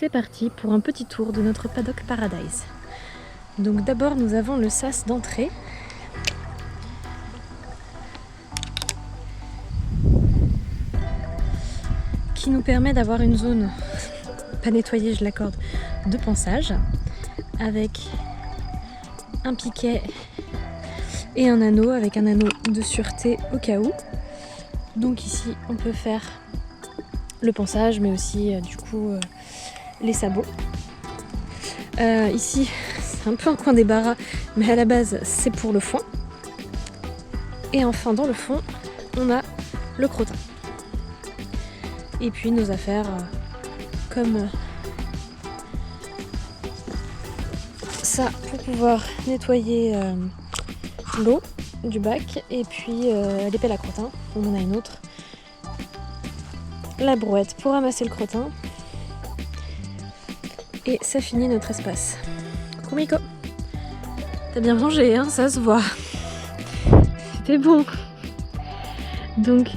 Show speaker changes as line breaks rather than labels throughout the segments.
c'est parti pour un petit tour de notre Paddock Paradise. Donc d'abord nous avons le sas d'entrée. Qui nous permet d'avoir une zone, pas nettoyée je l'accorde, de pansage, avec un piquet et un anneau, avec un anneau de sûreté au cas où. Donc ici on peut faire le pansage mais aussi du coup les sabots. Ici c'est un peu un coin débarras mais à la base c'est pour le foin. Et enfin dans le fond on a le crottin. Et puis nos affaires comme ça pour pouvoir nettoyer l'eau du bac et puis les pelles à crottin, on en a une autre. La brouette pour ramasser le crottin. Et ça finit notre espace. Coucou Miko. T'as bien mangé, hein, ça se voit. C'était bon. Donc,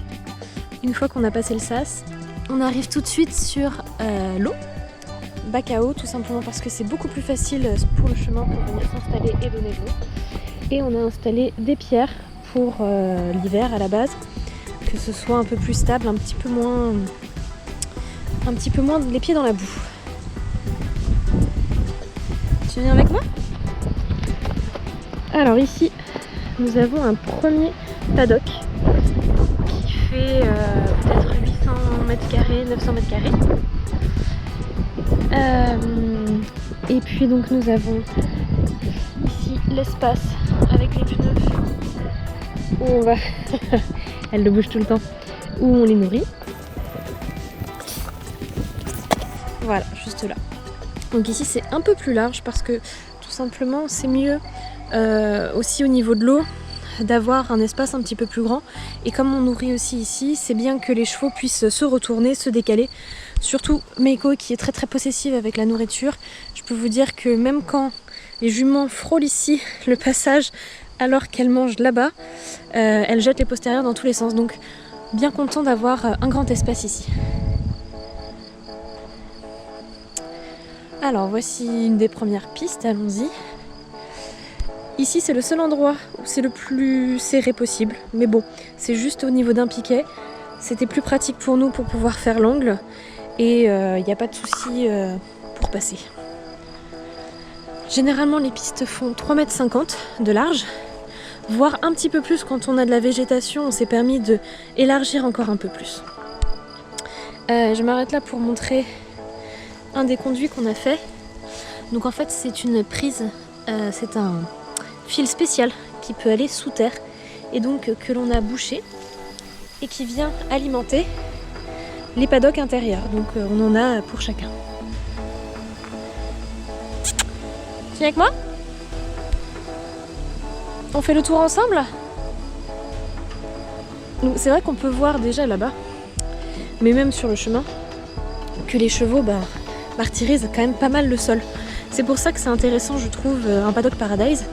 une fois qu'on a passé le sas, on arrive tout de suite sur l'eau. Bac à eau, tout simplement parce que c'est beaucoup plus facile pour le chemin pour venir s'installer et donner de l'eau. Et on a installé des pierres pour l'hiver à la base, que ce soit un peu plus stable, un petit peu moins les pieds dans la boue. Tu viens avec moi? Alors ici, nous avons un premier paddock qui fait peut-être 800 mètres carrés, 900 mètres carrés. Et puis donc nous avons ici l'espace avec les pneus où on va, elle le bouge tout le temps, où on les nourrit. Voilà, juste là. Donc ici c'est un peu plus large parce que tout simplement c'est mieux aussi au niveau de l'eau d'avoir un espace un petit peu plus grand. Et comme on nourrit aussi ici, c'est bien que les chevaux puissent se retourner, se décaler. Surtout Meiko qui est très très possessive avec la nourriture. Je peux vous dire que même quand les juments frôlent ici le passage alors qu'elles mangent là-bas, elles jettent les postérieurs dans tous les sens. Donc bien content d'avoir un grand espace ici. Alors voici une des premières pistes, allons-y. Ici c'est le seul endroit où c'est le plus serré possible, mais bon, c'est juste au niveau d'un piquet. C'était plus pratique pour nous pour pouvoir faire l'angle et il n'y a pas de souci pour passer. Généralement les pistes font 3,50 m de large, voire un petit peu plus quand on a de la végétation, on s'est permis de élargir encore un peu plus. Je m'arrête là pour montrer un des conduits qu'on a fait. Donc en fait c'est une prise, c'est un fil spécial qui peut aller sous terre et donc que l'on a bouché et qui vient alimenter les paddocks intérieurs. Donc on en a pour chacun. Tu viens avec moi? On fait le tour ensemble? C'est vrai qu'on peut voir déjà là-bas, mais même sur le chemin, que les chevaux martyrisent quand même pas mal le sol. C'est pour ça que c'est intéressant, je trouve, un Paddock Paradise,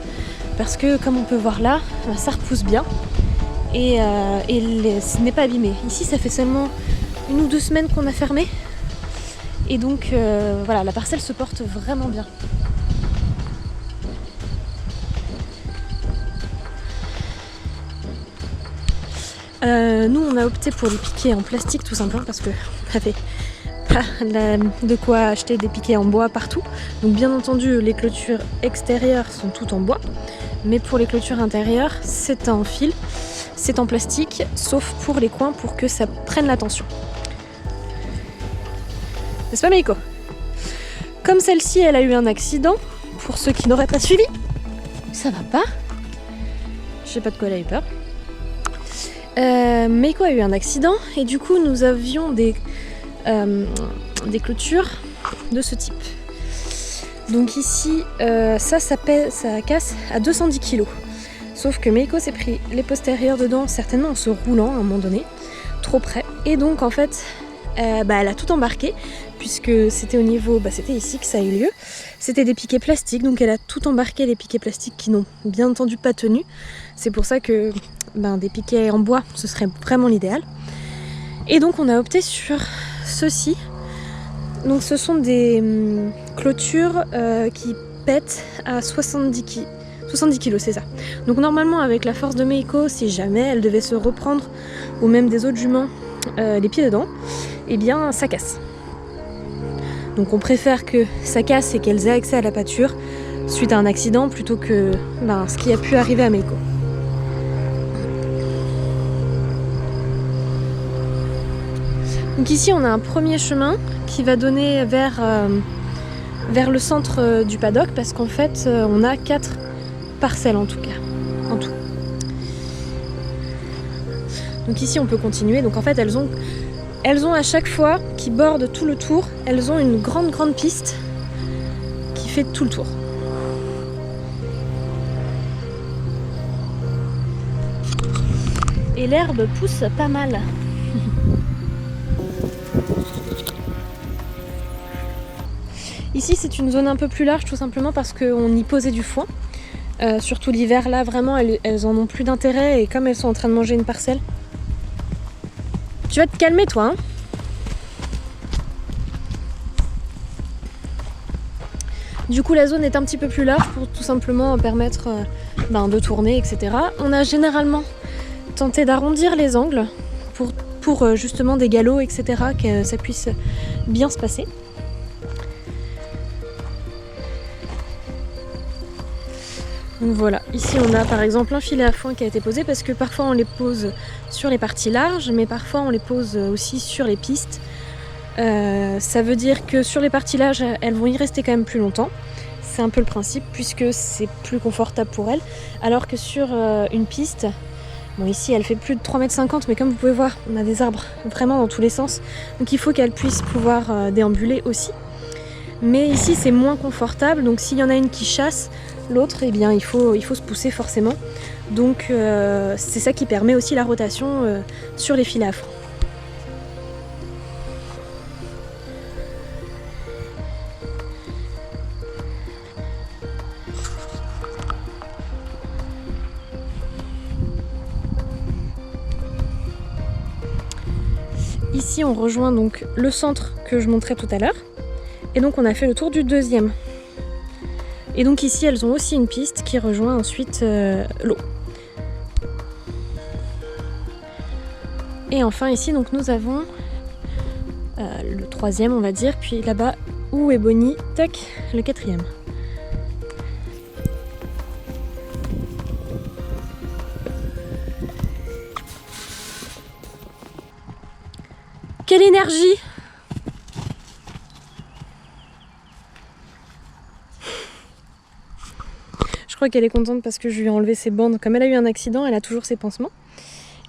parce que comme on peut voir là, ça repousse bien et ce n'est pas abîmé. Ici ça fait seulement 1 ou 2 semaines qu'on a fermé et donc voilà, la parcelle se porte vraiment bien. Nous on a opté pour des piquets en plastique tout simplement parce que on avait pas de quoi acheter des piquets en bois partout. Donc bien entendu les clôtures extérieures sont toutes en bois, mais pour les clôtures intérieures c'est en fil, c'est en plastique, sauf pour les coins pour que ça prenne la tension. N'est-ce pas Meiko? Comme celle-ci elle a eu un accident, pour ceux qui n'auraient pas suivi, ça va pas, je sais pas de quoi elle a eu peur. Meiko a eu un accident et du coup nous avions des clôtures de ce type. Donc ici ça casse à 210 kg. Sauf que Meiko s'est pris les postérieurs dedans, certainement en se roulant à un moment donné, trop près. Et donc en fait elle a tout embarqué puisque c'était au niveau, c'était ici que ça a eu lieu. C'était des piquets plastiques, donc elle a tout embarqué, les piquets plastiques qui n'ont bien entendu pas tenu. C'est pour ça que des piquets en bois ce serait vraiment l'idéal. Et donc on a opté sur ceci Donc ce sont des clôtures qui pètent à 70 kg, c'est ça. Donc normalement avec la force de Meiko, si jamais elle devait se reprendre, ou même des autres juments, les pieds dedans, eh bien ça casse. Donc on préfère que ça casse et qu'elles aient accès à la pâture suite à un accident plutôt que ce qui a pu arriver à Meiko. Donc ici on a un premier chemin qui va donner vers le centre du paddock parce qu'en fait on a 4 parcelles en tout. Donc ici on peut continuer. Donc en fait elles ont à chaque fois qui bordent tout le tour, elles ont une grande piste qui fait tout le tour. Et l'herbe pousse pas mal. Ici c'est une zone un peu plus large tout simplement parce qu'on y posait du foin. Surtout l'hiver là vraiment elles en ont plus d'intérêt et comme elles sont en train de manger une parcelle. Tu vas te calmer toi hein. Du coup la zone est un petit peu plus large pour tout simplement permettre de tourner etc. On a généralement tenté d'arrondir les angles pour justement des galops etc. que ça puisse bien se passer. Donc voilà, ici on a par exemple un filet à foin qui a été posé parce que parfois on les pose sur les parties larges mais parfois on les pose aussi sur les pistes. Ça veut dire que sur les parties larges elles vont y rester quand même plus longtemps. C'est un peu le principe puisque c'est plus confortable pour elles. Alors que sur une piste, bon ici elle fait plus de 3,50 m mais comme vous pouvez voir on a des arbres vraiment dans tous les sens. Donc il faut qu'elles puissent pouvoir déambuler aussi. Mais ici c'est moins confortable donc s'il y en a une qui chasse, l'autre eh bien il faut se pousser forcément. Donc c'est ça qui permet aussi la rotation sur les filets à foin. Ici on rejoint donc le centre que je montrais tout à l'heure. Et donc on a fait le tour du deuxième. Et donc ici elles ont aussi une piste qui rejoint ensuite l'eau. Et enfin ici donc nous avons le troisième on va dire, puis là-bas où est Bonnie, tac, le quatrième. Quelle énergie! Je crois qu'elle est contente parce que je lui ai enlevé ses bandes. Comme elle a eu un accident, elle a toujours ses pansements.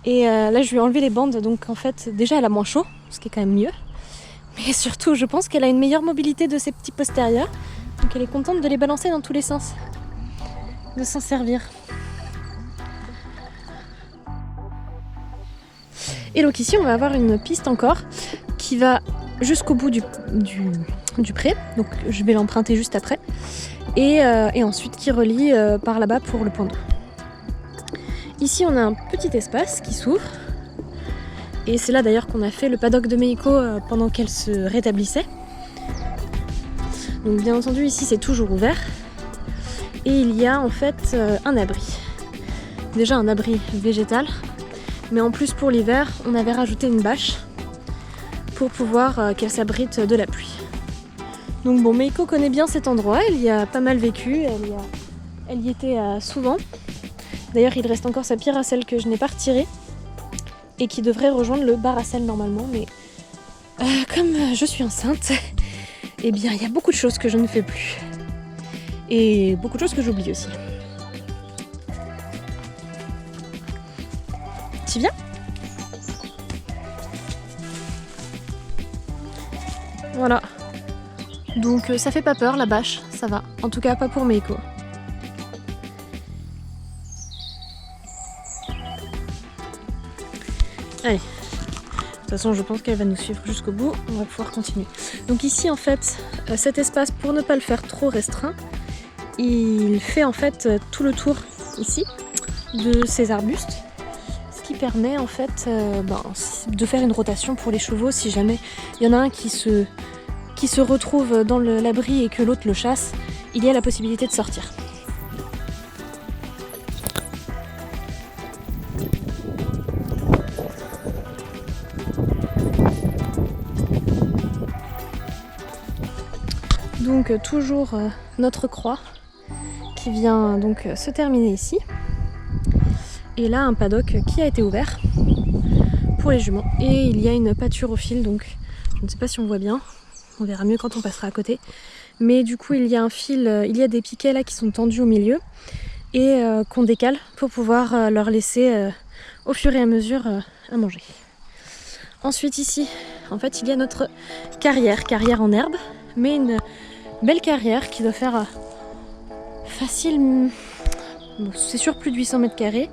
Et là, je lui ai enlevé les bandes. Donc en fait, déjà, elle a moins chaud, ce qui est quand même mieux. Mais surtout, je pense qu'elle a une meilleure mobilité de ses petits postérieurs. Donc elle est contente de les balancer dans tous les sens. De s'en servir. Et donc ici, on va avoir une piste encore qui va jusqu'au bout du pré. Donc je vais l'emprunter juste après. Et ensuite qui relie par là-bas pour le point d'eau. Ici on a un petit espace qui s'ouvre et c'est là d'ailleurs qu'on a fait le paddock de Meiko pendant qu'elle se rétablissait. Donc bien entendu ici c'est toujours ouvert et il y a en fait un abri. Déjà un abri végétal mais en plus pour l'hiver on avait rajouté une bâche pour pouvoir qu'elle s'abrite de la pluie. Donc bon, Meiko connaît bien cet endroit, elle y a pas mal vécu, elle y était souvent. D'ailleurs il reste encore sa pyracelle que je n'ai pas retirée et qui devrait rejoindre le baracelle normalement, mais comme je suis enceinte, eh bien il y a beaucoup de choses que je ne fais plus. Et beaucoup de choses que j'oublie aussi. Tu viens ? Voilà. Donc ça fait pas peur la bâche, ça va. En tout cas pas pour Meiko. Allez. De toute façon je pense qu'elle va nous suivre jusqu'au bout, on va pouvoir continuer. Donc ici en fait, cet espace pour ne pas le faire trop restreint, il fait en fait tout le tour ici de ces arbustes. Ce qui permet en fait de faire une rotation pour les chevaux si jamais il y en a un qui se qui se retrouve dans l'abri et que l'autre le chasse, il y a la possibilité de sortir. Donc toujours notre croix qui vient donc se terminer ici. Et là un paddock qui a été ouvert pour les juments. Et il y a une pâture au fil, donc je ne sais pas si on voit bien, on verra mieux quand on passera à côté. Mais du coup il y a un fil, il y a des piquets là qui sont tendus au milieu et qu'on décale pour pouvoir leur laisser au fur et à mesure à manger. Ensuite ici, en fait il y a notre carrière en herbe, mais une belle carrière qui doit faire facile, c'est sûr plus de 800 mètres carrés,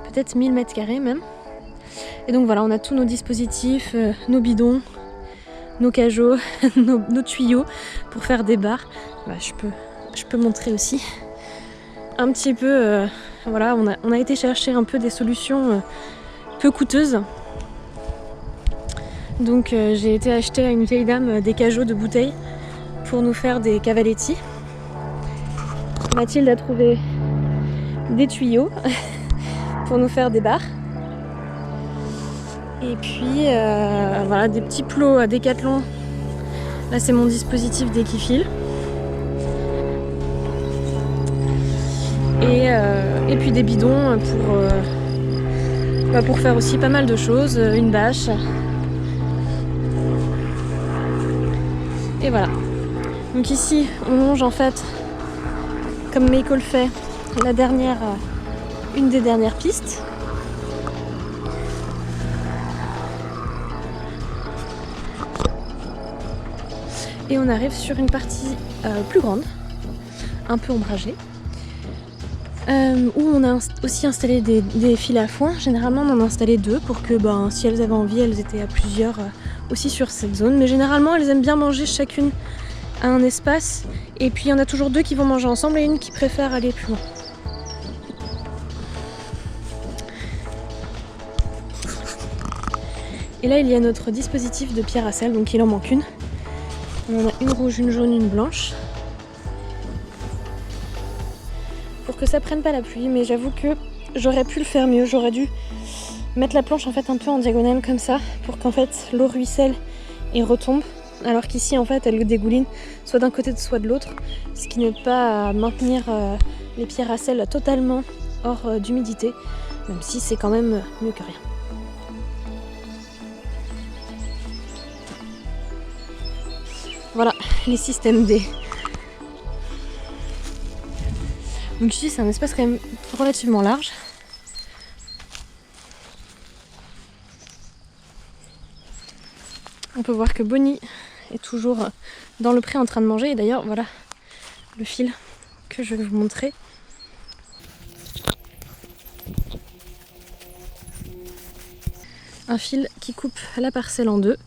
peut-être 1000 mètres carrés même. Et donc voilà, on a tous nos dispositifs, nos bidons, nos cajots, nos tuyaux pour faire des barres. Voilà, je peux montrer aussi un petit peu, voilà, on a été chercher un peu des solutions peu coûteuses. Donc j'ai été acheter à une vieille dame des cajots de bouteilles pour nous faire des cavaletti. Mathilde a trouvé des tuyaux pour nous faire des barres. Et puis voilà, des petits plots à Décathlon. Là c'est mon dispositif d'équifil. Et puis des bidons pour faire aussi pas mal de choses, une bâche. Et voilà. Donc ici on longe en fait, comme Meiko le fait, une des dernières pistes. Et on arrive sur une partie plus grande, un peu ombragée, où on a aussi installé des fils à foin. Généralement on en a installé 2 pour que si elles avaient envie, elles étaient à plusieurs aussi sur cette zone. Mais généralement elles aiment bien manger chacune à un espace. Et puis il y en a toujours 2 qui vont manger ensemble et une qui préfère aller plus loin. Et là il y a notre dispositif de pierre à sel, donc il en manque une. On en a une rouge, une jaune, une blanche. Pour que ça prenne pas la pluie, mais j'avoue que j'aurais pu le faire mieux. J'aurais dû mettre la planche en fait un peu en diagonale comme ça, pour qu'en fait l'eau ruisselle et retombe. Alors qu'ici en fait elle le dégouline soit d'un côté soit de l'autre, ce qui n'est pas maintenir les pierres à sel totalement hors d'humidité, même si c'est quand même mieux que rien. Voilà les systèmes D. Donc ici c'est un espace quand même relativement large. On peut voir que Bonnie est toujours dans le pré en train de manger. Et d'ailleurs voilà le fil que je vais vous montrer. Un fil qui coupe la parcelle en 2.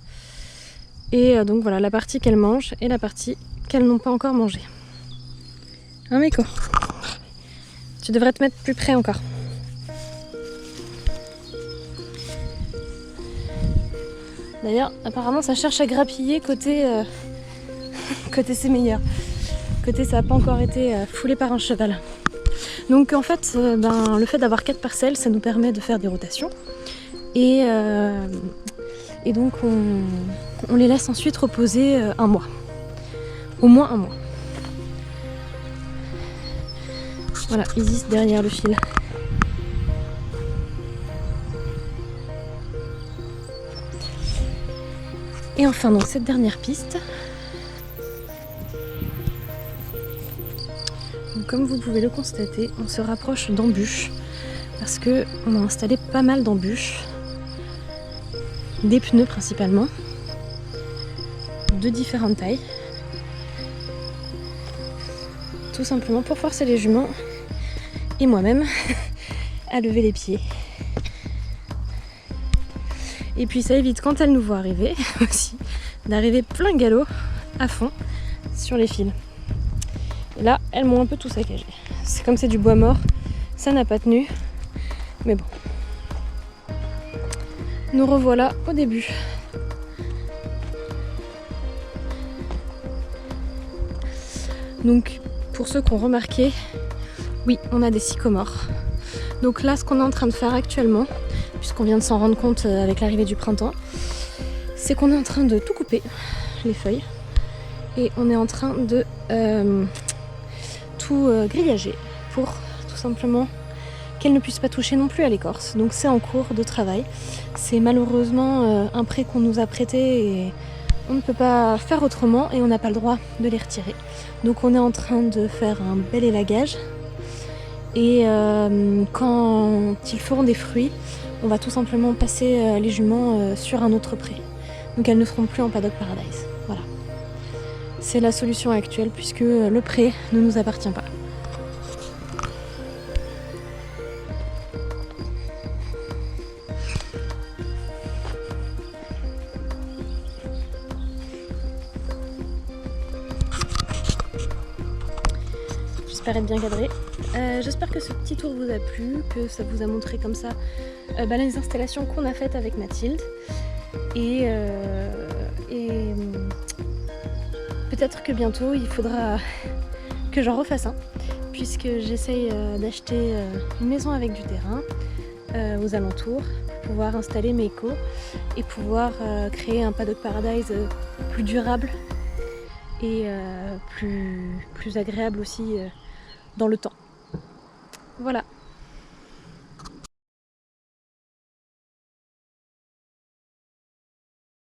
Et donc voilà la partie qu'elles mangent et la partie qu'elles n'ont pas encore mangée. Hein Meiko ? Tu devrais te mettre plus près encore. D'ailleurs apparemment ça cherche à grappiller côté c'est meilleur. Côté ça n'a pas encore été foulé par un cheval. Donc en fait le fait d'avoir 4 parcelles ça nous permet de faire des rotations. Et donc on les laisse ensuite reposer un mois. Au moins un mois. Voilà, Isis derrière le fil. Et enfin donc cette dernière piste. Donc, comme vous pouvez le constater, on se rapproche d'embûches parce que on a installé pas mal d'embûches. Des pneus principalement, de différentes tailles, tout simplement pour forcer les juments et moi-même à lever les pieds. Et puis ça évite quand elles nous voient arriver aussi d'arriver plein galop à fond sur les fils. Et là elles m'ont un peu tout saccagé. C'est comme c'est du bois mort, ça n'a pas tenu, mais bon. Nous revoilà au début. Donc pour ceux qui ont remarqué, oui, on a des sycomores. Donc là, ce qu'on est en train de faire actuellement, puisqu'on vient de s'en rendre compte avec l'arrivée du printemps, c'est qu'on est en train de tout couper, les feuilles, et on est en train de tout grillager pour tout simplement qu'elles ne puissent pas toucher non plus à l'écorce. Donc c'est en cours de travail. C'est malheureusement un prêt qu'on nous a prêté et on ne peut pas faire autrement et on n'a pas le droit de les retirer. Donc on est en train de faire un bel élagage et quand ils feront des fruits, on va tout simplement passer les juments sur un autre pré. Donc elles ne seront plus en paddock paradise. Voilà. C'est la solution actuelle puisque le pré ne nous appartient pas. J'espère être bien cadré. J'espère que ce petit tour vous a plu, que ça vous a montré comme ça les installations qu'on a faites avec Mathilde. Et peut-être que bientôt il faudra que j'en refasse un, puisque j'essaye d'acheter une maison avec du terrain aux alentours pour pouvoir installer mes échos et pouvoir créer un paddock paradise plus durable et plus agréable aussi dans le temps. Voilà.